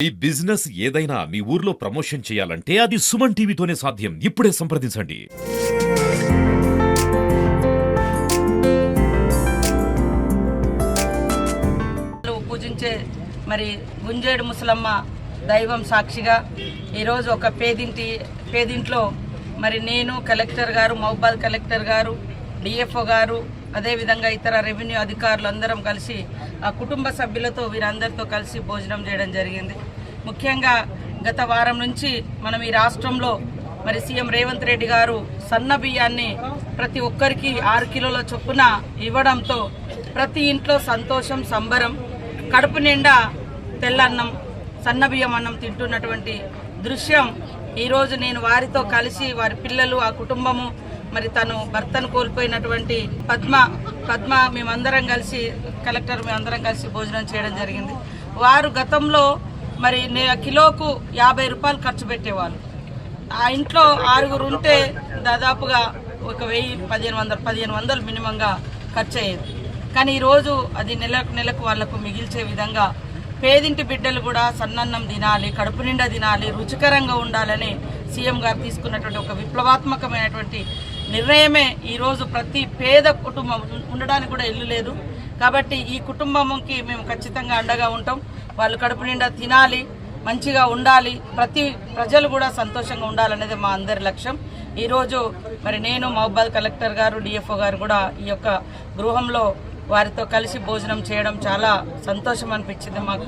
ఈ బిజినెస్ ఏదైనా మీ ఊర్లో ప్రమోషన్ చేయాలంటే అది సుమన్ టీవీతోనే సాధ్యం. ఇప్పుడే సంప్రదించండి. పూజించే మరి గుంజేడు ముసలమ్మ దైవం సాక్షిగా ఈరోజు ఒక పేదింట్లో మరి నేను కలెక్టర్ గారు, మహబూబాద్ కలెక్టర్ గారు, డిఎఫ్ఓ గారు, అదేవిధంగా ఇతర రెవెన్యూ అధికారులు అందరం కలిసి ఆ కుటుంబ సభ్యులతో వీరందరితో కలిసి భోజనం చేయడం జరిగింది. ముఖ్యంగా గత వారం నుంచి మనం ఈ రాష్ట్రంలో మరి సీఎం రేవంత్ రెడ్డి గారు సన్న బియ్యాన్ని ప్రతి ఒక్కరికి 6 కిలోల చొప్పున ఇవ్వడంతో ప్రతి ఇంట్లో సంతోషం, సంబరం, కడుపు నిండా తెల్లన్నం, సన్న బియ్యం అన్నం తింటున్నటువంటి దృశ్యం ఈరోజు నేను వారితో కలిసి వారి పిల్లలు, ఆ కుటుంబము, మరి తను భర్తను కోల్పోయినటువంటి పద్మ మేమందరం కలిసి కలెక్టర్ మేమందరం కలిసి భోజనం చేయడం జరిగింది. వారు గతంలో మరి కిలోకు 50 రూపాయలు ఖర్చు పెట్టేవాళ్ళు. ఆ ఇంట్లో 6గురు ఉంటే దాదాపుగా ఒక 1500 మినిమంగా ఖర్చు అయ్యేది. కానీ ఈరోజు అది నెలకు వాళ్లకు మిగిల్చే విధంగా పేదింటి బిడ్డలు కూడా సన్నన్నం తినాలి, కడుపు నిండా తినాలి, రుచికరంగా ఉండాలని సీఎం గారు తీసుకున్నటువంటి ఒక విప్లవాత్మకమైనటువంటి నిర్ణయమే ఈరోజు ప్రతి పేద కుటుంబం ఉండడానికి కూడా ఇల్లు లేదు. కాబట్టి ఈ కుటుంబంకి మేము ఖచ్చితంగా అండగా ఉంటాం. వాళ్ళు కడుపు నిండా తినాలి, మంచిగా ఉండాలి, ప్రతి ప్రజలు కూడా సంతోషంగా ఉండాలనేది మా అందరి లక్ష్యం. ఈరోజు మరి నేను, మహబూబాద్ కలెక్టర్ గారు, డిఎఫ్ఓ గారు కూడా ఈ యొక్క గృహంలో వారితో కలిసి భోజనం చేయడం చాలా సంతోషం అనిపించింది మాకు.